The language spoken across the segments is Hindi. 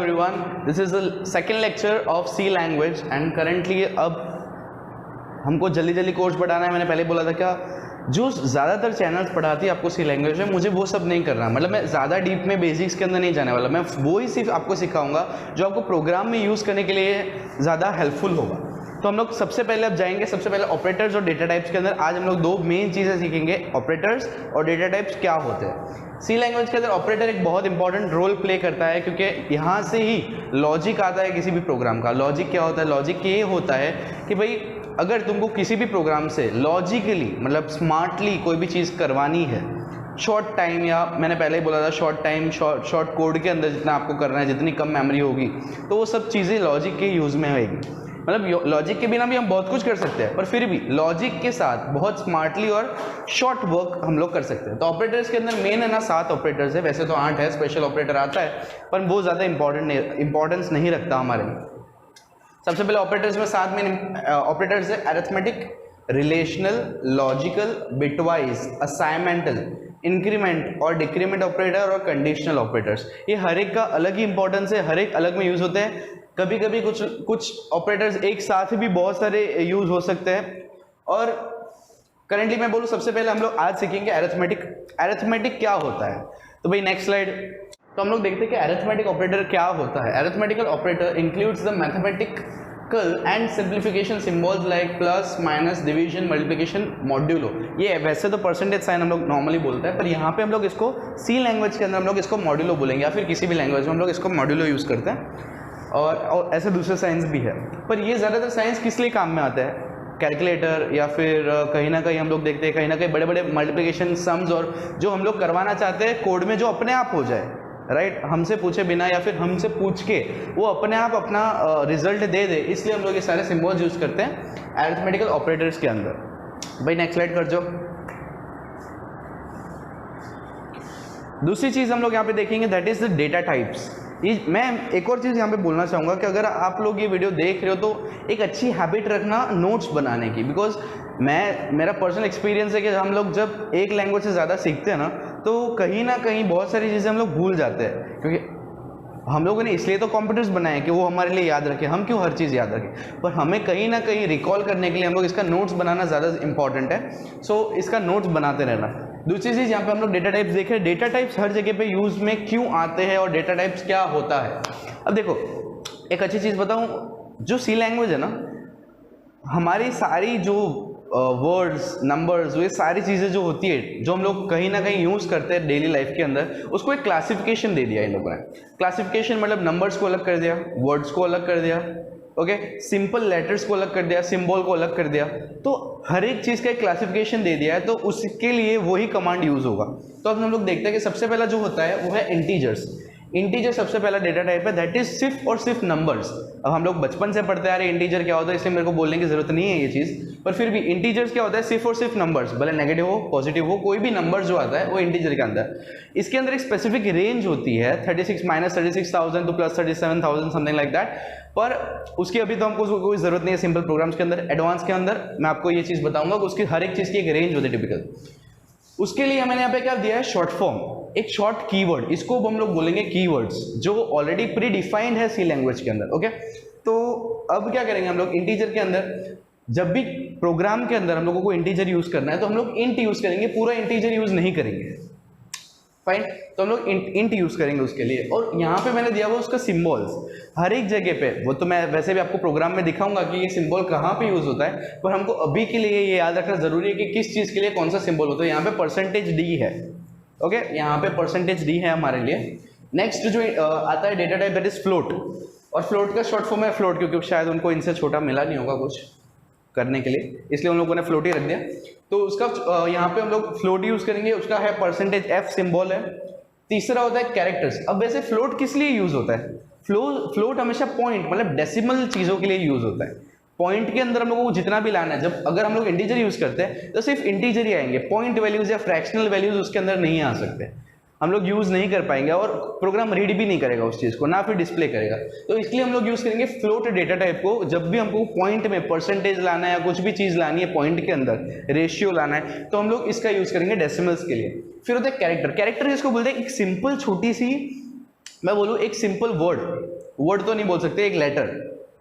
everyone, this is the second lecture of C language and currently अब हमको जल्दी जल्दी कोर्स पढ़ाना है। मैंने पहले बोला था क्या, जो ज़्यादातर चैनल्स पढ़ाती है आपको सी लैंग्वेज में, मुझे वो सब नहीं करना। मतलब मैं ज़्यादा डीप में बेसिक्स के अंदर नहीं जाने वाला, मैं वो ही सिर्फ आपको सिखाऊंगा जो आपको प्रोग्राम में यूज़ करने के लिए ज़्यादा हेल्पफुल होगा। तो हम लोग सबसे पहले अब जाएंगे सबसे पहले ऑपरेटर्स और डेटा टाइप्स के अंदर। आज हम लोग दो मेन चीज़ें सीखेंगे, ऑपरेटर्स और डेटा टाइप्स क्या होते हैं। सी लैंग्वेज के अंदर ऑपरेटर एक बहुत इंपॉर्टेंट रोल प्ले करता है, क्योंकि यहाँ से ही लॉजिक आता है किसी भी प्रोग्राम का। लॉजिक क्या होता है? लॉजिक ये होता है कि भाई अगर तुमको किसी भी प्रोग्राम से लॉजिकली मतलब स्मार्टली कोई भी चीज़ करवानी है शॉर्ट टाइम, या मैंने पहले ही बोला था शॉर्ट टाइम शॉर्ट कोड के अंदर जितना आपको करना है, जितनी कम मेमोरी होगी, तो वो सब चीज़ें लॉजिक के यूज़ में होगी। मतलब लॉजिक के बिना भी हम बहुत कुछ कर सकते हैं, पर फिर भी लॉजिक के साथ बहुत स्मार्टली और शॉर्ट वर्क हम लोग कर सकते हैं। तो ऑपरेटर्स के अंदर मेन है ना 7 ऑपरेटर्स है, वैसे तो 8 है, स्पेशल ऑपरेटर आता है पर वो ज़्यादा इंपॉर्टेंस नहीं रखता हमारे में। सबसे पहले ऑपरेटर्स में 7 मेन ऑपरेटर्स है, arithmetic, relational, logical, bitwise, assignmental, increment और डिक्रीमेंट ऑपरेटर और कंडीशनल ऑपरेटर्स। ये हर एक का अलग ही इंपॉर्टेंस है, हर एक अलग में यूज़ होते हैं। कभी कभी कुछ ऑपरेटर्स एक साथ भी बहुत सारे यूज हो सकते हैं। और करेंटली मैं बोलूँ सबसे पहले हम लोग आज सीखेंगे अरिथमेटिक। अरिथमेटिक क्या होता है? तो भाई नेक्स्ट स्लाइड। तो हम लोग देखते हैं कि अरिथमेटिक ऑपरेटर क्या होता है। Arithmetical operator includes the mathematical and simplification symbols like plus, minus, division, multiplication, modulo. ये वैसे तो परसेंटेज साइन हम लोग नॉर्मली बोलते हैं, पर यहाँ पे हम लोग इसको सी लैंग्वेज के अंदर हम लोग इसको मॉड्यूलो बोलेंगे, या फिर किसी भी लैंग्वेज में हम लोग इसको मॉड्यूलो यूज़ करते हैं। और ऐसे दूसरे साइंस भी है, पर ये ज़्यादातर साइंस किस लिए काम में आता है? कैलकुलेटर, या फिर कहीं ना कहीं हम लोग देखते हैं कहीं ना कहीं बड़े बड़े मल्टीप्लिकेशन सम्स और जो हम लोग करवाना चाहते हैं कोड में जो अपने आप हो जाए, राइट, हमसे पूछे बिना या फिर हमसे पूछ के वो अपने आप अपना रिजल्ट दे दे, इसलिए हम लोग ये सारे सिम्बल्स यूज़ करते हैं अरिथमेटिकल ऑपरेटर्स के अंदर। भाई नेक्स्ट स्लाइड कर जो। दूसरी चीज़ हम लोग यहाँ पे देखेंगे that is the data types. मैं एक और चीज़ यहाँ पे बोलना चाहूँगा कि अगर आप लोग ये वीडियो देख रहे हो तो एक अच्छी हैबिट रखना नोट्स बनाने की, बिकॉज मेरा पर्सनल एक्सपीरियंस है कि हम लोग जब एक लैंग्वेज से ज़्यादा सीखते हैं ना, तो कहीं ना कहीं बहुत सारी चीज़ें हम लोग भूल जाते हैं, क्योंकि हम लोगों ने इसलिए तो कंप्यूटर्स बनाए कि वो हमारे लिए याद रखें, हम क्यों हर चीज़ याद रखें, पर हमें कहीं ना कहीं रिकॉल करने के लिए हम लोग इसका नोट्स बनाना ज़्यादा इंपॉर्टेंट है। सो इसका नोट्स बनाते रहना। दूसरी चीज़ यहाँ पे हम लोग डेटा टाइप्स देख रहे हैं। डेटा टाइप्स हर जगह पे यूज़ में क्यों आते हैं और डेटा टाइप्स क्या होता है। अब देखो एक अच्छी चीज़ बताऊँ, जो सी लैंग्वेज है ना, हमारी सारी जो वर्ड्स, नंबर्स, ये सारी चीज़ें जो होती है जो हम लोग कहीं ना कहीं यूज़ करते हैं डेली लाइफ के अंदर, उसको एक क्लासिफिकेशन दे दिया इन लोगों ने। क्लासिफिकेशन मतलब नंबर्स को अलग कर दिया, वर्ड्स को अलग कर दिया, ओके, सिंपल लेटर्स को अलग कर दिया, सिंबल को अलग कर दिया। तो हर एक चीज़ का एक क्लासिफिकेशन दे दिया है, तो उसके लिए वही कमांड यूज़ होगा। तो अब हम लोग देखते हैं कि सबसे पहला जो होता है वो है इंटीजर्स। इंटीजर सबसे पहला डेटा टाइप है, दैट इज सिर्फ और सिर्फ नंबर्स। अब हम लोग बचपन से पढ़ते आ रहे हैं इंटीजर क्या होता है, इसलिए मेरे को बोलने की जरूरत नहीं है ये चीज़, पर फिर भी इंटीजर्स क्या होता है? सिर्फ और सिर्फ नंबर्स, भले नेगेटिव हो पॉजिटिव हो, कोई भी नंबर जो आता है वो इंटीजर के अंदर। इसके अंदर एक स्पेसिफिक रेंज होती है 36 minus 36,000 two plus 37,000 something like that, पर उसकी अभी तो हमको कोई जरूरत नहीं है सिंपल प्रोग्राम्स के अंदर। एडवांस के अंदर मैं आपको ये चीज़ बताऊंगा कि उसकी हर एक चीज़ की एक रेंज होती है टिपिकल। उसके लिए मैंने यहाँ पे क्या दिया है? शॉर्ट फॉर्म, एक शॉर्ट कीवर्ड, इसको हम लोग बोलेंगे कीवर्ड्स, जो ऑलरेडी प्री डिफाइंड है सी लैंग्वेज के अंदर। ओके, तो अब क्या करेंगे हम लोग इंटीजर के अंदर, जब भी प्रोग्राम के अंदर हम लोगों को इंटीजर यूज करना है तो हम लोग इंट यूज करेंगे, पूरा इंटीजर यूज नहीं करेंगे, फाइन। तो हम लोग इंट यूज करेंगे उसके लिए। और यहाँ पे मैंने दिया हुआ उसका सिंबल्स हर एक जगह पे, वो तो मैं वैसे भी आपको प्रोग्राम में दिखाऊंगा कि ये सिंबल कहाँ पे यूज होता है, पर हमको अभी के लिए ये याद रखना जरूरी है कि किस चीज़ के लिए कौन सा सिंबल होता है। यहाँ पे परसेंटेज डी है, ओके, यहाँ पे परसेंटेज डी है हमारे लिए। नेक्स्ट जो आता है data type that is float, और फ्लोट का शॉर्ट फॉर्म है फ्लोट, क्योंकि शायद उनको इनसे छोटा मिला नहीं होगा कुछ करने के लिए, इसलिए उन लोगों ने फ्लोट ही रख दिया। तो उसका यहाँ पे हम लोग फ्लोट यूज करेंगे, उसका है परसेंटेज एफ सिंबल है। तीसरा होता है कैरेक्टर्स। अब वैसे फ्लोट किस लिए यूज होता है? फ्लोट हमेशा पॉइंट मतलब डेसिमल चीजों के लिए यूज होता है। पॉइंट के अंदर हम लोगों को जितना भी लाना है, जब अगर हम लोग इंटीजर यूज करते हैं तो सिर्फ इंटीजर ही आएंगे, पॉइंट वैल्यूज या फ्रैक्शनल वैल्यूज उसके अंदर नहीं आ सकते, हम लोग यूज नहीं कर पाएंगे और प्रोग्राम रीड भी नहीं करेगा उस चीज को, ना फिर डिस्प्ले करेगा। तो इसलिए हम लोग यूज करेंगे फ्लोट डेटा टाइप को। जब भी हमको पॉइंट में परसेंटेज लाना है या कुछ भी चीज लानी है पॉइंट के अंदर, रेशियो लाना है, तो हम लोग इसका यूज करेंगे डेसिमल्स के लिए। फिर होता है कैरेक्टर। कैरेक्टर जिसको बोलते हैं एक सिंपल छोटी सी मैं बोलूँ एक सिंपल वर्ड तो नहीं बोल सकते, एक लेटर,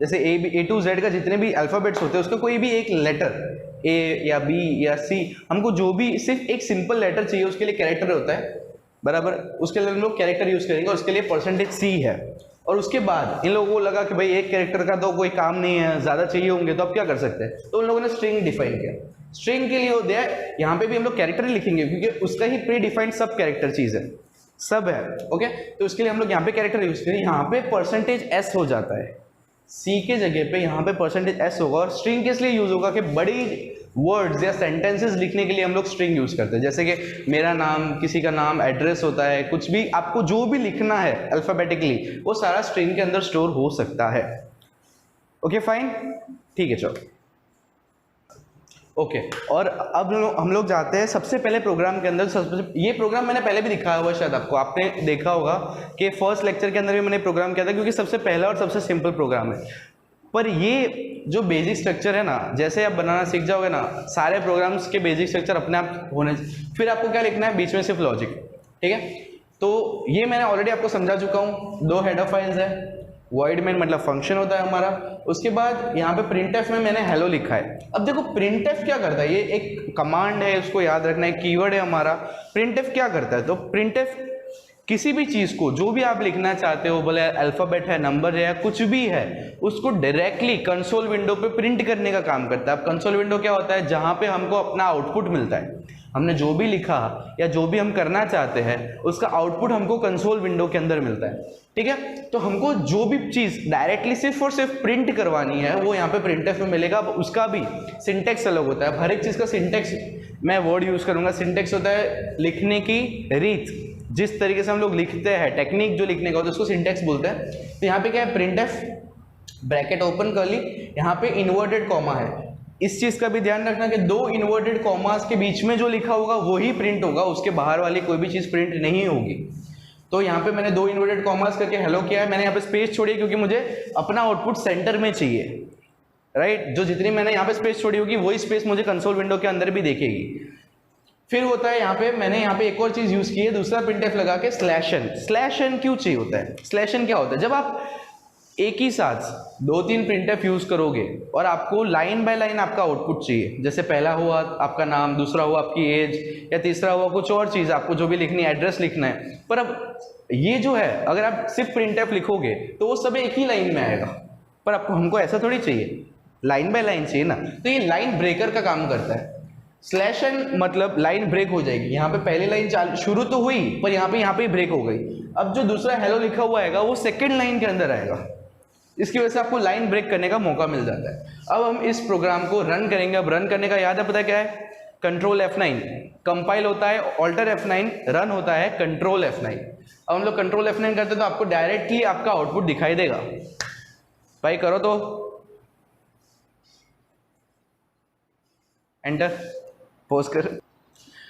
जैसे A to Z का जितने भी अल्फ़ाबेट्स होते हैं उसका कोई भी एक लेटर A या B या C, हमको जो भी सिर्फ एक सिंपल लेटर चाहिए उसके लिए कैरेक्टर होता है, बराबर। उसके लिए हम लोग कैरेक्टर यूज़ करेंगे, उसके लिए %C है। और उसके बाद इन लोगों को लगा कि भाई एक कैरेक्टर का तो कोई काम नहीं है, ज़्यादा चाहिए होंगे, तो अब क्या कर सकते हैं, तो उन लोगों ने स्ट्रिंग डिफाइन किया। स्ट्रिंग के लिए होता है, यहाँ पे भी हम लोग कैरेक्टर ही लिखेंगे क्योंकि उसका ही प्री डिफाइंड सब कैरेक्टर चीज़ है, सब है, ओके। तो उसके लिए हम लोग यहाँ पे कैरेक्टर यूज करें, यहाँ पे %S हो जाता है, C के जगह पे यहाँ पे %S होगा। और स्ट्रिंग किस लिए यूज होगा कि बड़ी वर्ड्स या सेंटेंसेस लिखने के लिए हम लोग स्ट्रिंग यूज करते हैं, जैसे कि मेरा नाम, किसी का नाम, एड्रेस होता है, कुछ भी आपको जो भी लिखना है अल्फाबेटिकली वो सारा स्ट्रिंग के अंदर स्टोर हो सकता है। ओके फाइन, ठीक है, चलो ओके। और अब हम लोग जाते हैं सबसे पहले प्रोग्राम के अंदर। ये प्रोग्राम मैंने पहले भी दिखाया हुआ, शायद आपको, आपने देखा होगा कि फर्स्ट लेक्चर के अंदर भी मैंने प्रोग्राम किया था, क्योंकि सबसे पहला और सबसे सिंपल प्रोग्राम है। पर ये जो बेसिक स्ट्रक्चर है ना, जैसे आप बनाना सीख जाओगे ना, सारे प्रोग्राम्स के बेसिक स्ट्रक्चर अपने आप होने, फिर आपको क्या लिखना है बीच में, सिर्फ लॉजिक, ठीक है। तो ये मैंने ऑलरेडी आपको समझा चुका हूँ। 2 हेडर फाइल्स है, वॉइड मेन मतलब फंक्शन होता है हमारा, उसके बाद यहाँ पे printf में मैंने हेलो लिखा है। अब देखो printf क्या करता है, ये एक कमांड है, उसको याद रखना है, कीवर्ड है हमारा। printf क्या करता है, तो printf किसी भी चीज को, जो भी आप लिखना चाहते हो, बोले अल्फाबेट है, नंबर है, या कुछ भी है, उसको डायरेक्टली कंसोल विंडो पे प्रिंट करने का काम करता है। अब कंसोल विंडो क्या होता है, जहां पे हमको अपना आउटपुट मिलता है, हमने जो भी लिखा या जो भी हम करना चाहते हैं उसका आउटपुट हमको कंसोल विंडो के अंदर मिलता है, ठीक है। तो हमको जो भी चीज डायरेक्टली सिर्फ और सिर्फ प्रिंट करवानी है वो यहाँ पे printf में मिलेगा। उसका भी सिंटेक्स अलग होता है, हर एक चीज का सिंटेक्स मैं वर्ड यूज करूंगा। सिंटेक्स होता है लिखने की रीत, जिस तरीके से हम लोग लिखते हैं, टेक्निक जो लिखने का होता है उसको सिंटेक्स बोलते हैं। तो यहाँ पे क्या है, printf ब्रैकेट ओपन कर ली, यहाँ पे इन्वर्टेड कॉमा है। इस चीज का भी ध्यान रखना कि 2 इन्वर्टेड कॉमास के बीच में जो लिखा होगा वही प्रिंट होगा, उसके बाहर वाली कोई भी चीज प्रिंट नहीं होगी। तो यहाँ पे मैंने 2 इन्वर्टेड कॉमास करके हेलो किया है। मैंने यहाँ पे स्पेस छोड़ी क्योंकि मुझे अपना आउटपुट सेंटर में चाहिए, राइट। जो जितनी मैंने यहाँ पे स्पेस छोड़ी होगी वही स्पेस मुझे कंसोल विंडो के अंदर भी देखेगी। फिर होता है यहाँ पे, मैंने यहाँ पे एक और चीज यूज की है, दूसरा printf लगा के /n क्यों चाहिए होता है, /n क्या होता है, जब आप एक ही साथ 2-3 printf यूज करोगे और आपको लाइन बाय लाइन आपका आउटपुट चाहिए, जैसे पहला हुआ आपका नाम, दूसरा हुआ आपकी एज, या तीसरा हुआ कुछ और चीज आपको जो भी लिखनी है, एड्रेस लिखना है। पर अब ये जो है, अगर आप सिर्फ printf लिखोगे तो वो सब एक ही लाइन में आएगा, पर आपको हमको ऐसा थोड़ी चाहिए, लाइन बाय लाइन चाहिए ना। तो ये लाइन ब्रेकर का काम करता है। /n मतलब लाइन ब्रेक हो जाएगी, यहाँ पे पहली लाइन शुरू तो हुई पर यहाँ पे ब्रेक हो गई। अब जो दूसरा हेलो लिखा हुआ आएगा वो सेकंड लाइन के अंदर आएगा, इसकी वजह से आपको लाइन ब्रेक करने का मौका मिल जाता है। अब हम इस प्रोग्राम को रन करेंगे। अब रन करने का याद है, पता है क्या है, कंट्रोल F9, कंपाइल होता है ऑल्टर F9, रन होता है कंट्रोल F9। अब हम लोग कंट्रोल F9 करते तो आपको डायरेक्टली आपका आउटपुट दिखाई देगा। भाई करो तो एंटर, पोज कर,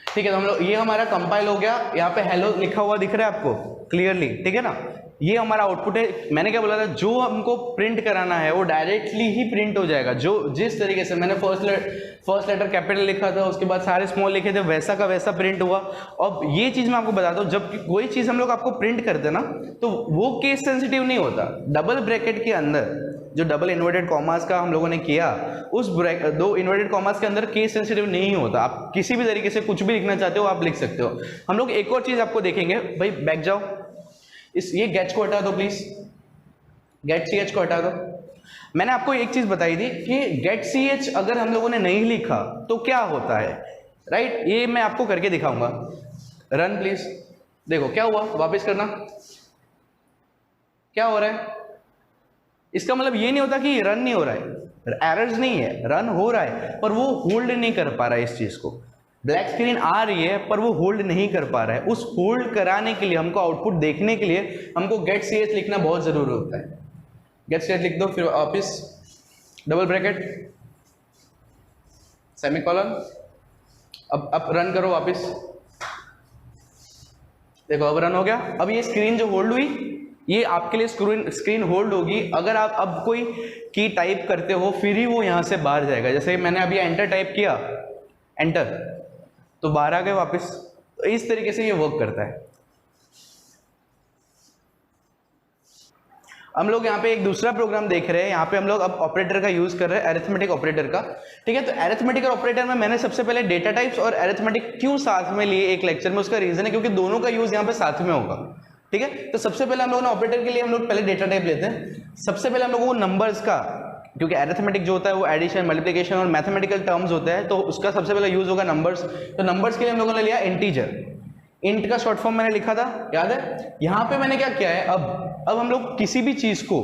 ठीक है। तो हम लोग, ये हमारा कंपाइल हो गया, यहाँ पे हेलो लिखा हुआ दिख रहा है आपको क्लियरली, ठीक है ना। ये हमारा आउटपुट है। मैंने क्या बोला था, जो हमको प्रिंट कराना है वो डायरेक्टली ही प्रिंट हो जाएगा। जो जिस तरीके से मैंने फर्स्ट लेटर कैपिटल लिखा था, उसके बाद सारे स्मॉल लिखे थे, वैसा का वैसा प्रिंट हुआ। अब ये चीज मैं आपको बताता हूँ, जब कोई चीज हम लोग आपको प्रिंट करते ना, तो वो केस सेंसिटिव नहीं होता। डबल ब्रैकेट के अंदर जो डबल इन्वर्टेड कॉमास का हम लोगों ने किया, उस 2 इन्वर्टेड कॉमास के अंदर केस सेंसिटिव नहीं होता। आप किसी भी तरीके से कुछ भी लिखना चाहते हो आप लिख सकते हो। हम लोग एक और चीज आपको देखेंगे, भाई बैक जाओ, ये गेट को हटा दो प्लीज, गेट ch को हटा दो। मैंने आपको एक चीज बताई थी कि गेट ch अगर हम लोगों ने नहीं लिखा तो क्या होता है, राइट। ये मैं आपको करके दिखाऊंगा। रन प्लीज, देखो क्या हुआ, वापस करना, क्या हो रहा है। इसका मतलब ये नहीं होता कि रन नहीं हो रहा है, एरर्स नहीं है, रन हो रहा है, पर वो होल्ड नहीं कर पा रहा है इस चीज को। ब्लैक स्क्रीन आ रही है पर वो होल्ड नहीं कर पा रहा है। उस होल्ड कराने के लिए, हमको आउटपुट देखने के लिए हमको गेट ch लिखना बहुत जरूरी होता है। गेट ch लिख दो, फिर वापिस डबल ब्रैकेट सेमीकोलन, अब रन करो वापिस, देखो अब रन हो गया। अब ये स्क्रीन जो होल्ड हुई, ये आपके लिए स्क्रीन होल्ड होगी। अगर आप अब कोई की टाइप करते हो फिर ही वो यहां से बाहर जाएगा। जैसे मैंने अभी एंटर टाइप किया, एंटर, तो बाहर आ गए वापस। तो इस तरीके से ये वर्क करता है। हम लोग यहाँ पे एक दूसरा प्रोग्राम देख रहे हैं। यहाँ पे हम लोग अब ऑपरेटर का यूज कर रहे हैं, अरिथमेटिक ऑपरेटर का। ठीक है, तो अरिथमेटिक ऑपरेटर में मैंने सबसे पहले डेटा टाइप्स और अरिथमेटिक क्यों साथ में लिए एक लेक्चर में, उसका रीजन है क्योंकि दोनों का यूज यहाँ पे साथ में होगा। ठीक है, तो सबसे पहले हम लोग ना ऑपरेटर के लिए हम लोग पहले डेटा टाइप लेते हैं। सबसे पहले हम लोगों को नंबर्स का, क्योंकि अरिथमेटिक जो होता है वो एडिशन, मल्टीप्लिकेशन और मैथमेटिकल टर्म्स होता है, तो उसका सबसे पहले यूज होगा नंबर्स। तो नंबर्स के लिए हम लोगों ने लिया इंटीजर। इंट का शॉर्ट फॉर्म मैंने लिखा था, याद है। यहाँ पे मैंने क्या किया है, अब हम लोग किसी भी चीज को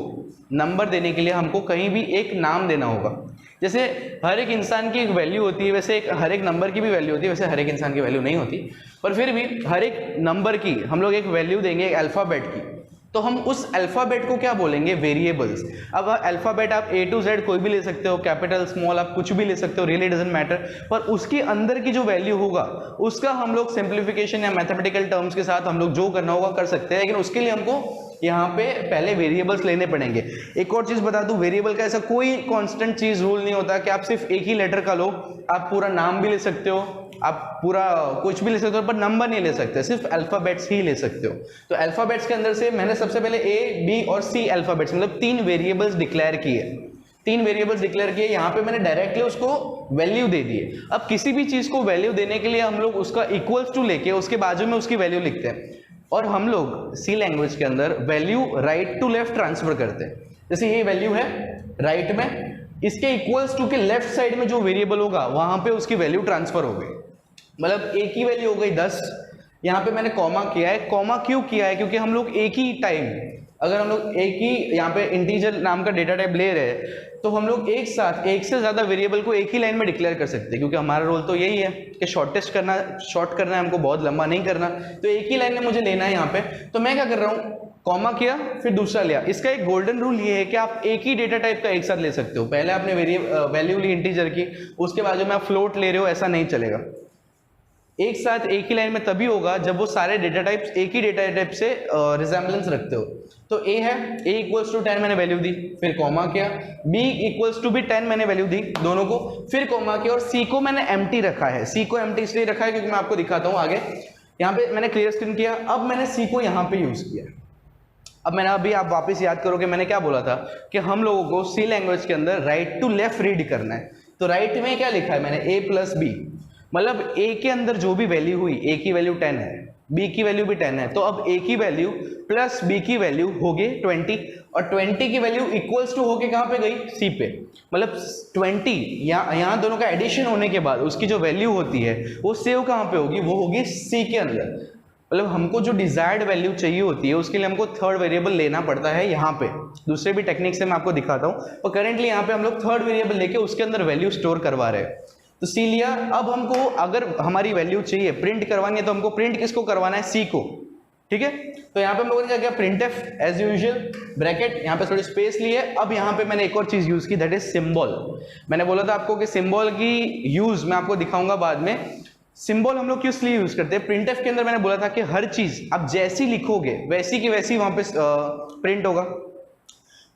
नंबर देने के लिए हमको कहीं भी एक नाम देना होगा। जैसे हर एक इंसान की एक वैल्यू होती है, वैसे हर एक नंबर की भी वैल्यू होती है। वैसे हर एक इंसान की वैल्यू नहीं होती, पर फिर भी हर एक नंबर की हम लोग एक वैल्यू देंगे, एक अल्फाबेट की। तो हम उस अल्फाबेट को क्या बोलेंगे, वेरिएबल्स। अब अल्फाबेट आप A to Z कोई भी ले सकते हो, कैपिटल स्मॉल आप कुछ भी ले सकते हो, रियली डजंट मैटर। पर उसके अंदर की जो वैल्यू होगा उसका हम लोग सिंप्लीफिकेशन या मैथमेटिकल टर्म्स के साथ हम लोग जो करना होगा कर सकते हैं, लेकिन उसके लिए हमको यहाँ पे पहले वेरिएबल्स लेने पड़ेंगे। एक और चीज बता दूं, वेरिएबल का ऐसा कोई कांस्टेंट चीज रूल नहीं होता कि आप सिर्फ एक ही लेटर का लो। आप पूरा नाम भी ले सकते हो, आप पूरा कुछ भी ले सकते हो, पर नंबर नहीं ले सकते, सिर्फ अल्फाबेट्स ही ले सकते हो। तो अल्फाबेट्स के अंदर से मैंने सबसे पहले A, B और C अल्फाबेट्स मतलब 3 वेरिएबल्स डिक्लेयर किए। 3 वेरिएबल्स डिक्लेयर किए, यहाँ पे मैंने डायरेक्टली उसको वैल्यू दे दिए। अब किसी भी चीज को वैल्यू देने के लिए हम लोग उसका इक्वल्स टू लेके उसके बाजू में उसकी वैल्यू लिखते हैं, और हम लोग C लैंग्वेज के अंदर value right to left transfer करते हैं। जैसे ये वैल्यू है राइट में, इसके इक्वल्स टू के लेफ्ट साइड में जो वेरिएबल होगा वहां पे उसकी वैल्यू ट्रांसफर हो गई। मतलब A की वैल्यू हो गई 10, यहाँ पे मैंने कॉमा किया है। कॉमा क्यों किया है, क्योंकि हम लोग एक ही टाइम, अगर हम लोग एक ही यहाँ पे इंटीजर नाम का डेटा टाइप ले रहे हैं, तो हम लोग एक साथ एक से ज्यादा वेरिएबल को एक ही लाइन में डिक्लेयर कर सकते हैं, क्योंकि हमारा रोल तो यही है कि शॉर्ट करना है हमको, बहुत लंबा नहीं करना। तो एक ही लाइन में मुझे लेना है यहाँ पे। तो मैं क्या कर रहा हूँ, कॉमा किया फिर दूसरा लिया। इसका एक गोल्डन रूल ये है कि आप एक ही डेटा टाइप का एक साथ ले सकते हो। पहले आपने वैल्यू ली इंटीजर की, उसके बाजू में आप फ्लोट ले रहे हो, ऐसा नहीं चलेगा। एक साथ एक ही लाइन में तभी होगा जब वो सारे डेटा टाइप्स एक ही डेटा टाइप से रिजेम्बलेंस रखते हो। तो A है, A इक्वल्स टू 10 मैंने वैल्यू दी, फिर कॉमा किया। B इक्वल्स टू भी 10 मैंने वैल्यू दी दोनों को, फिर कॉमा किया। और C को मैंने एम्प्टी रखा है। C को एम्प्टी इसलिए रखा है क्योंकि मैं आपको दिखाता हूँ आगे। यहाँ पे मैंने क्लियर स्क्रीन किया, अब मैंने C को यहाँ पे यूज किया। अब मैंने अभी आप वापस याद करोगे मैंने क्या बोला था कि हम लोगों को C लैंग्वेज के अंदर राइट टू लेफ्ट रीड करना है। तो राइट में क्या लिखा है मैंने, A प्लस B, मतलब A के अंदर जो भी वैल्यू हुई, A की वैल्यू 10 है, B की वैल्यू भी 10 है, तो अब A की वैल्यू प्लस B की वैल्यू हो गई 20, और 20 की वैल्यू इक्वल्स टू होके कहाँ पे गई, C पे। मतलब 20 यहाँ दोनों का एडिशन होने के बाद उसकी जो वैल्यू होती है वो सेव कहाँ पे होगी, वो होगी C के अंदर। मतलब हमको जो डिजायर्ड वैल्यू चाहिए होती है उसके लिए हमको थर्ड वेरिएबल लेना पड़ता है यहाँ पे। दूसरे भी टेक्निक से मैं आपको दिखाता हूँ, और करेंटली यहाँ पे हम लोग थर्ड वेरिएबल लेके उसके अंदर वैल्यू स्टोर करवा रहे हैं। तो C लिया। अब हमको अगर हमारी वैल्यू चाहिए प्रिंट करवानी है, तो हमको प्रिंट किसको करवाना है, C को। ठीक है, तो यहाँ पे हम लोगों ने क्या किया, printf एज यूजुअल ब्रैकेट, यहाँ पे थोड़ी स्पेस ली है। अब यहाँ पे मैंने एक और चीज यूज की, दैट इज सिंबल। मैंने बोला था आपको कि सिंबल की यूज मैं आपको दिखाऊंगा बाद में। सिंबल हम लोग किस लिए यूज करते हैं, printf के अंदर मैंने बोला था कि हर चीज आप जैसी लिखोगे वैसी की वैसी वहां पे प्रिंट होगा।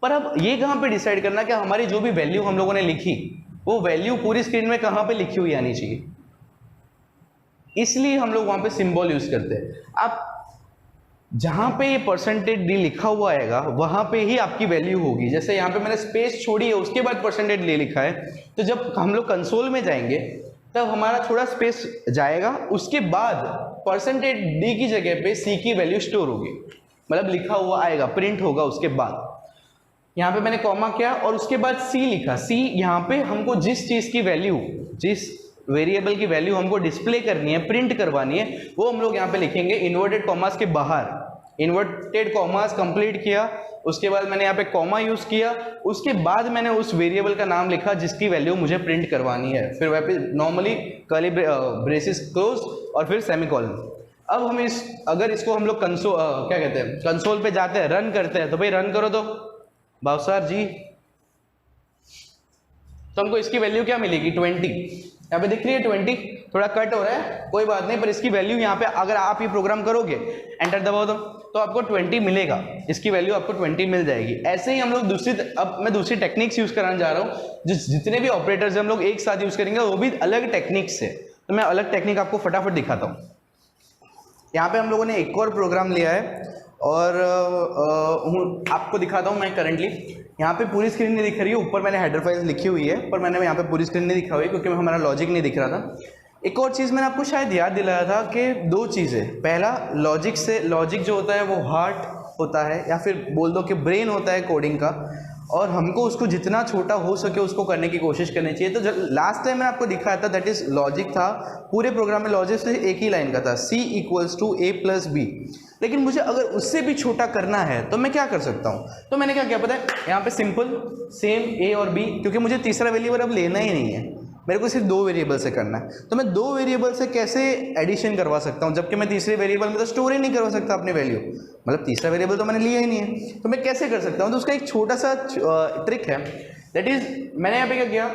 पर अब ये कहाँ पे डिसाइड करना कि हमारी जो भी वैल्यू हम लोगों ने लिखी वो वैल्यू पूरी स्क्रीन में कहाँ पे लिखी हुई आनी चाहिए, इसलिए हम लोग वहां पे सिंबल यूज करते हैं। आप जहां पे ये %d लिखा हुआ आएगा वहां पे ही आपकी वैल्यू होगी। जैसे यहाँ पे मैंने स्पेस छोड़ी है, उसके बाद %d लिखा है, तो जब हम लोग कंसोल में जाएंगे तब हमारा थोड़ा स्पेस जाएगा, उसके बाद %d की जगह पे C की वैल्यू स्टोर होगी, मतलब लिखा हुआ आएगा, प्रिंट होगा। उसके बाद यहाँ पे मैंने कॉमा किया और उसके बाद C लिखा। C यहाँ पे हमको जिस चीज की वैल्यू, जिस वेरिएबल की वैल्यू हमको डिस्प्ले करनी है, प्रिंट करवानी है, वो हम लोग यहाँ पे लिखेंगे इन्वर्टेड कॉमास के बाहर। इन्वर्टेड कॉमास कंप्लीट किया, उसके बाद मैंने यहाँ पे कॉमा यूज किया, उसके बाद मैंने उस वेरिएबल का नाम लिखा जिसकी वैल्यू मुझे प्रिंट करवानी है। फिर वहाँ पे नॉर्मली कर्ली ब्रेसेस क्लोज और फिर सेमीकोलन। अब हम अगर इसको हम लोग क्या कहते हैं, कंसोल पे जाते हैं, रन करते हैं, तो भाई रन करो तो भावसार जी, तो हमको इसकी वैल्यू क्या मिलेगी, 20। यहाँ पे दिख रही है 20, थोड़ा कट हो रहा है कोई बात नहीं, पर इसकी वैल्यू यहाँ पे अगर आप ये प्रोग्राम करोगे, एंटर दबाओ तो आपको 20 मिलेगा, इसकी वैल्यू आपको 20 मिल जाएगी। ऐसे ही हम लोग अब मैं दूसरी टेक्निक्स यूज कराने जा रहा हूँ। जितने भी ऑपरेटर्स हम लोग एक साथ यूज करेंगे वो भी अलग टेक्निक्स है, तो मैं अलग टेक्निक आपको फटाफट दिखाता हूँ। यहाँ पे हम लोगों ने एक और प्रोग्राम लिया है, और आपको दिखाता हूँ मैं करंटली यहाँ पे पूरी स्क्रीन नहीं दिख रही है, ऊपर मैंने हेडर फाइल्स लिखी हुई है पर मैंने यहाँ पे पूरी स्क्रीन नहीं दिखा हुई क्योंकि हमारा लॉजिक नहीं दिख रहा था। एक और चीज़ मैंने आपको शायद याद दिलाया था कि दो चीज़ें, पहला लॉजिक जो होता है वो हार्ट होता है या फिर बोल दो कि ब्रेन होता है कोडिंग का, और हमको उसको जितना छोटा हो सके उसको करने की कोशिश करनी चाहिए। तो लास्ट टाइम मैंने आपको दिखाया था दैट इज लॉजिक था, पूरे प्रोग्राम में लॉजिक से एक ही लाइन का था, C = A + B। लेकिन मुझे अगर उससे भी छोटा करना है तो मैं क्या कर सकता हूँ, तो मैंने क्या किया पता है, यहाँ पे सिंपल सेम A और B, क्योंकि मुझे तीसरा वेरिएबल अब लेना ही नहीं है, मेरे को सिर्फ दो वेरिएबल से करना है, तो मैं दो वेरिएबल से कैसे एडिशन करवा सकता हूँ, जबकि मैं तीसरे वेरिएबल में तो स्टोर ही नहीं करवा सकता अपनी वैल्यू, मतलब तीसरा वेरिएबल तो मैंने लिया ही नहीं है, तो मैं कैसे कर सकता हूँ। तो उसका एक छोटा सा ट्रिक है, दैट इज मैंने यहाँ पे क्या किया,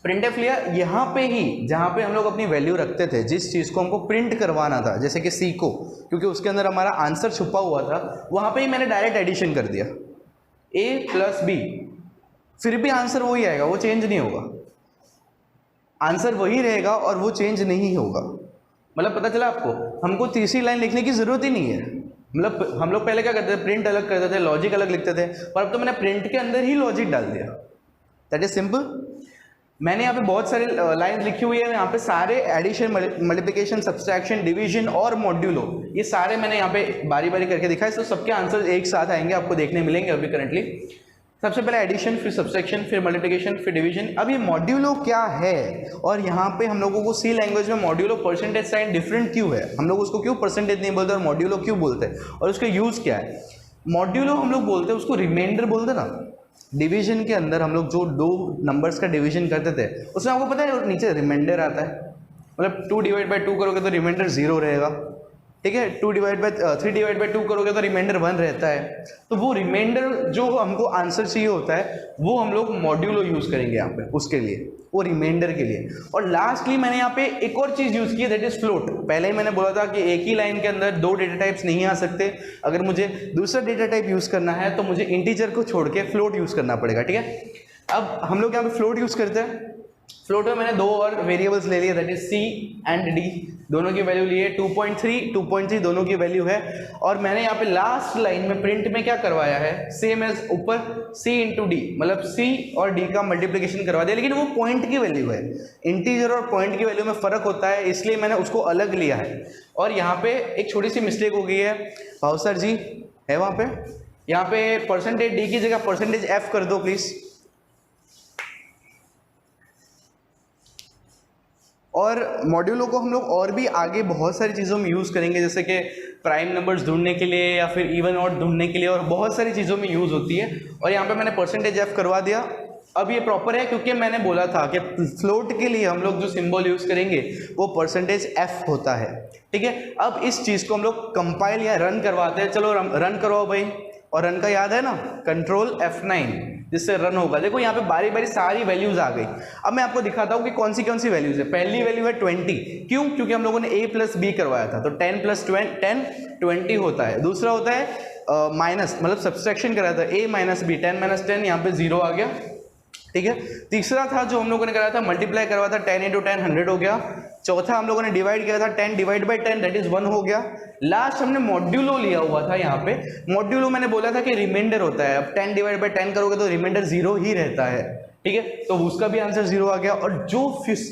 प्रिंटफ लिया, यहाँ पे ही जहाँ पे हम लोग अपनी वैल्यू रखते थे, जिस चीज़ को हमको प्रिंट करवाना था, जैसे कि C को, क्योंकि उसके अंदर हमारा आंसर छुपा हुआ था, वहाँ पे ही मैंने डायरेक्ट एडिशन कर दिया A + B, फिर भी आंसर वही आएगा, वो चेंज नहीं होगा, आंसर वही रहेगा और वो चेंज नहीं होगा। मतलब पता चला आपको, हमको तीसरी लाइन लिखने की जरूरत ही नहीं है। मतलब हम लोग पहले क्या करते थे, प्रिंट अलग करते थे, लॉजिक अलग लिखते थे, पर अब तो मैंने प्रिंट के अंदर ही लॉजिक डाल दिया, दैट इज सिंपल। मैंने यहाँ पे बहुत सारे लाइन लिखी हुई है, यहाँ पे सारे एडिशन, मल्टीप्लिकेशन, सब्सट्रैक्शन, डिवीजन और मॉड्यूलो, ये सारे मैंने यहाँ पे बारी बारी करके दिखाए, तो सबके आंसर एक साथ आएंगे, आपको देखने मिलेंगे अभी करंटली। सबसे पहले एडिशन, फिर सब्सट्रैक्शन, फिर मल्टीप्लिकेशन, फिर डिवीजन। अब ये मॉड्यूलो क्या है, और यहाँ पे हम लोगों को C लैंग्वेज में मॉड्यूलो परसेंटेज साइन डिफरेंट क्यों है, हम लोग उसको क्यों परसेंटेज नहीं बोलते और मॉड्यूलो क्यों बोलते हैं, और उसका यूज़ क्या है। मॉड्यूलो हम लोग बोलते हैं, उसको रिमाइंडर बोलते ना, डिवीजन के अंदर हम लोग जो दो नंबर्स का डिवीजन करते थे उसमें आपको पता है नीचे रिमाइंडर आता है, मतलब 2/2 करोगे तो रिमाइंडर 0 रहेगा, ठीक है, 3/2 करोगे तो रिमाइंडर 1 रहता है। तो वो रिमाइंडर जो हमको आंसर चाहिए होता है वो हम लोग मॉड्यूलो यूज करेंगे यहाँ पे उसके लिए, वो रिमाइंडर के लिए। और लास्टली मैंने यहाँ पे एक और चीज यूज की है, दैट इज फ्लोट। पहले ही मैंने बोला था कि एक ही लाइन के अंदर दो डेटा टाइप्स नहीं आ सकते, अगर मुझे दूसरा डेटा टाइप यूज करना है तो मुझे इंटीजर को छोड़ के फ्लोट यूज करना पड़ेगा, ठीक है। अब हम लोग यहाँ पे फ्लोट यूज करते हैं, फ्लोट में मैंने दो और वेरिएबल्स ले लिए, that is C and D, दोनों की वैल्यू लिए 2.3 दोनों की वैल्यू है। और मैंने यहाँ पे लास्ट लाइन में प्रिंट में क्या करवाया है, सेम एज ऊपर C × D, मतलब C और D का मल्टीप्लिकेशन करवा दिया, लेकिन वो पॉइंट की वैल्यू है, इंटीजर और पॉइंट की वैल्यू में फर्क होता है, इसलिए मैंने उसको अलग लिया है। और यहाँ पे एक छोटी सी मिस्टेक हो गई है, भावसर जी है वहाँ पे, यहाँ पे %D की जगह %F कर दो प्लीज। और मॉड्यूलो को हम लोग और भी आगे बहुत सारी चीज़ों में यूज़ करेंगे, जैसे कि प्राइम नंबर्स ढूंढने के लिए या फिर इवन ऑड ढूंढने के लिए, और बहुत सारी चीज़ों में यूज़ होती है। और यहाँ पे मैंने %F करवा दिया। अब ये प्रॉपर है क्योंकि मैंने बोला था कि फ्लोट के लिए हम लोग जो सिंबल यूज़ करेंगे वो %F होता है, ठीक है। अब इस चीज़ को हम लोग कंपाइल या रन करवाते हैं, चलो रन करवाओ भाई। और रन का याद है ना, Ctrl F9, जिससे रन होगा। देखो यहाँ पे बारी बारी सारी वैल्यूज आ गई। अब मैं आपको दिखाता हूँ कि कौन सी वैल्यूज है। पहली वैल्यू है 20, क्यों, क्योंकि हम लोगों ने A + B करवाया था, तो 10 + 10 20 होता है। दूसरा होता है माइनस, मतलब सब्सट्रैक्शन कराया था, A - B, 10 - 10, यहाँ पे 0 आ गया, ठीक है। तीसरा था जो हम लोगों ने कराया था, मल्टीप्लाई करवा था, 10 × 10 100 हो गया। चौथा हम लोगों ने डिवाइड किया था, 10 / 10 दैट इज 1 हो गया। लास्ट हमने मॉड्यूलो लिया हुआ था। यहाँ पे मॉड्यूलो मैंने बोला था कि रिमाइंडर होता है, अब 10 / 10 करोगे तो रिमाइंडर 0 ही रहता है, ठीक है, तो उसका भी आंसर 0 आ गया। और जो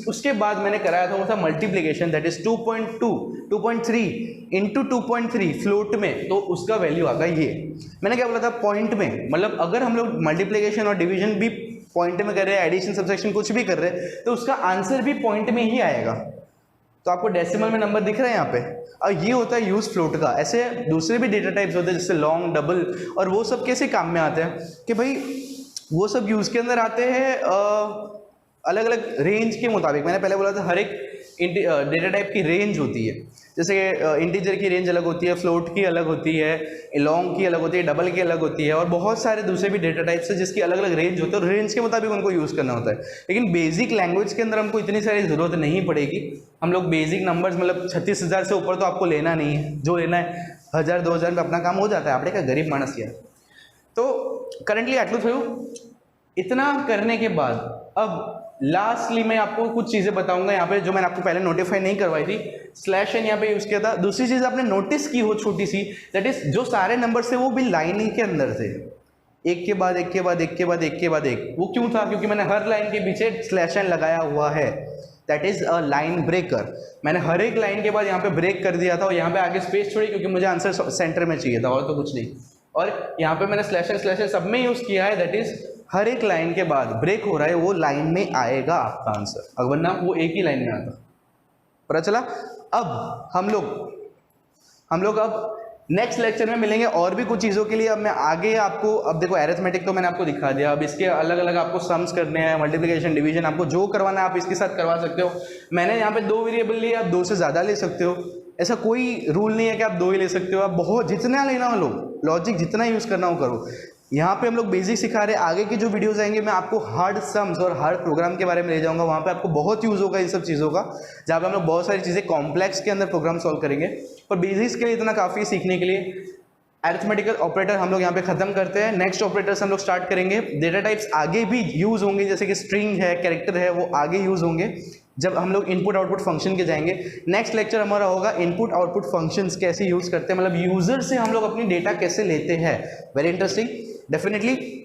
उसके बाद मैंने कराया था वो था multiplication, that is 2.3 into 2.3 float में, तो उसका वैल्यू आ गया ये। मैंने क्या बोला था, पॉइंट में, मतलब अगर हम लोग मल्टीप्लीकेशन और डिवीजन भी पॉइंट में कर रहे हैं, एडिशन सब्सट्रैक्शन कुछ भी कर रहे हैं, तो उसका आंसर भी पॉइंट में ही आएगा। तो आपको डेसिमल में नंबर दिख रहा है यहाँ पे। और ये होता है यूज फ्लोट का। ऐसे दूसरे भी डेटा टाइप्स होते हैं जैसे लॉन्ग, डबल, और वो सब कैसे काम में आते हैं कि भाई वो सब यूज के अंदर आते हैं अलग अलग रेंज के मुताबिक। मैंने पहले बोला था हर एक डेटा टाइप की रेंज होती है, जैसे इंटीजर की रेंज अलग होती है, फ्लोट की अलग होती है, लॉन्ग की अलग होती है, डबल की अलग होती है, और बहुत सारे दूसरे भी डेटा टाइप्स है जिसकी अलग अलग रेंज होती है, और रेंज के मुताबिक उनको यूज़ करना होता है। लेकिन बेसिक लैंग्वेज के अंदर हमको इतनी सारी ज़रूरत नहीं पड़ेगी। हम लोग बेसिक नंबर्स, मतलब 36,000 से ऊपर तो आपको लेना नहीं है, जो लेना है 1000 2000 में अपना काम हो जाता है। आपने क्या गरीब मानस किया। तो करंटली आटलू थोड़ा इतना करने के बाद अब लास्टली मैं आपको कुछ चीज़ें बताऊंगा यहाँ पे जो मैंने आपको पहले नोटिफाई नहीं करवाई थी। स्लैश एन यहाँ पे यूज़ किया था। दूसरी चीज़ आपने नोटिस की हो छोटी सी, दैट इज जो सारे नंबर थे वो भी लाइन के अंदर थे, एक के बाद एक के बाद एक के बाद एक के बाद एक। वो क्यों था? क्योंकि मैंने हर लाइन के पीछे स्लैश एन लगाया हुआ है, that is a line breaker. मैंने हर एक लाइन के बाद यहाँ पे ब्रेक कर दिया था और यहाँ पे आगे स्पेस छोड़ी क्योंकि मुझे आंसर सेंटर में चाहिए था और तो कुछ नहीं। और यहाँ पे मैंने स्लैश एन सब में यूज़ किया है, दैट इज हर एक लाइन के बाद ब्रेक हो रहा है वो लाइन में आएगा आपका आंसर, अगर वरना वो एक ही लाइन में आता। पता चला? अब हम लोग अब नेक्स्ट लेक्चर में मिलेंगे और भी कुछ चीज़ों के लिए। अब मैं आगे आपको, अब देखो एरिथमेटिक तो मैंने आपको दिखा दिया, अब इसके अलग अलग आपको सम्स करने हैं, मल्टीप्लिकेशन, डिवीजन, आपको जो करवाना है आप इसके साथ करवा सकते हो। मैंने यहाँ पे 2 वेरिएबल लिए, आप 2 से ज़्यादा ले सकते हो, ऐसा कोई रूल नहीं है कि आप 2 ही ले सकते हो। आप बहुत जितना लेना हो लो, लॉजिक जितना यूज़ करना हो करो। यहाँ पे हम लोग बेसिक सिखा रहे हैं, आगे की जो वीडियोस आएंगे मैं आपको हार्ड सम्स और हार्ड प्रोग्राम के बारे में ले जाऊंगा, वहाँ पे आपको बहुत यूज़ होगा इन सब चीज़ों का, जहाँ पे हम लोग बहुत सारी चीज़ें कॉम्प्लेक्स के अंदर प्रोग्राम सॉल्व करेंगे। पर बेसिक्स के लिए इतना काफ़ी सीखने के लिए। अरिथमेटिकल ऑपरेटर हम लोग यहाँ पे खत्म करते हैं। नेक्स्ट ऑपरेटर्स हम लोग स्टार्ट करेंगे। डेटा टाइप्स आगे भी यूज़ होंगे, जैसे कि स्ट्रिंग है, कैरेक्टर है, वो आगे यूज़ होंगे जब हम लोग इनपुट आउटपुट फंक्शन के जाएंगे। नेक्स्ट लेक्चर हमारा होगा इनपुट आउटपुट फंक्शंस कैसे यूज़ करते हैं, मतलब यूज़र से हम लोग अपनी डेटा कैसे लेते हैं। Very interesting, definitely.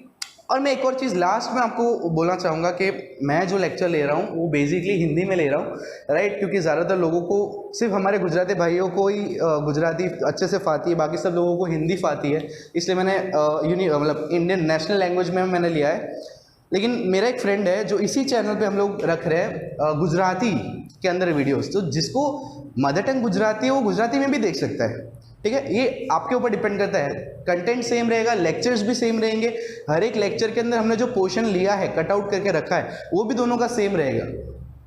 और मैं एक और चीज़ लास्ट में आपको बोलना चाहूँगा कि मैं जो लेक्चर ले रहा हूँ वो बेसिकली हिंदी में ले रहा हूँ, राइट, क्योंकि ज़्यादातर लोगों को, सिर्फ हमारे गुजराती भाइयों को ही गुजराती अच्छे से फाती है, बाकी सब लोगों को हिंदी फाती है। इसलिए मैंने मतलब इंडियन नेशनल लैंग्वेज में मैंने लिया है। लेकिन मेरा एक फ्रेंड है जो इसी चैनल पे हम लोग रख रहे हैं गुजराती के अंदर वीडियोस, तो जिसको मदर टंग गुजराती है वो गुजराती में भी देख सकता है। ठीक है, ये आपके ऊपर डिपेंड करता है। कंटेंट सेम रहेगा, लेक्चर्स भी सेम रहेंगे। हर एक लेक्चर के अंदर हमने जो पोर्शन लिया है, कट आउट करके रखा है, वो भी दोनों का सेम रहेगा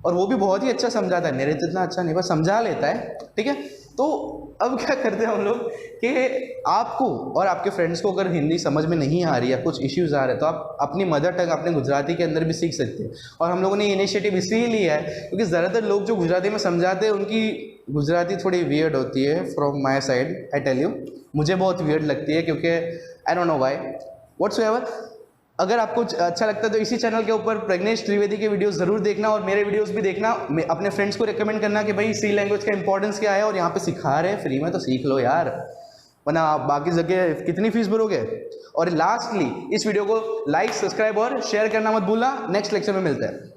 और वो भी बहुत ही अच्छा समझाता है। मेरे तो इतना अच्छा नहीं, बस समझा लेता है। ठीक है, तो अब क्या करते हैं हम लोग कि आपको और आपके फ्रेंड्स को अगर हिंदी समझ में नहीं आ रही है, कुछ इश्यूज़ आ रहे हैं, तो आप अपनी मदर टंग अपने गुजराती के अंदर भी सीख सकते हैं। और हम लोगों ने ये इनिशिएटिव इसलिए लिया है क्योंकि ज़्यादातर लोग जो गुजराती में समझाते हैं उनकी गुजराती थोड़ी वियर्ड होती है। From my side I tell you, मुझे बहुत वियर्ड लगती है क्योंकि I don't know why whatsoever. अगर आपको अच्छा लगता है तो इसी चैनल के ऊपर प्रज्ञेश त्रिवेदी के वीडियोस ज़रूर देखना और मेरे वीडियोस भी देखना। अपने फ्रेंड्स को रिकमेंड करना कि भाई सी लैंग्वेज का इंपॉर्टेंस क्या है और यहाँ पे सिखा रहे हैं फ्री में, तो सीख लो यार, वरना आप बाकी जगह कितनी फीस भरोगे। और लास्टली इस वीडियो को लाइक, सब्सक्राइब और शेयर करना मत भूलना। नेक्स्ट लेक्चर में मिलते हैं।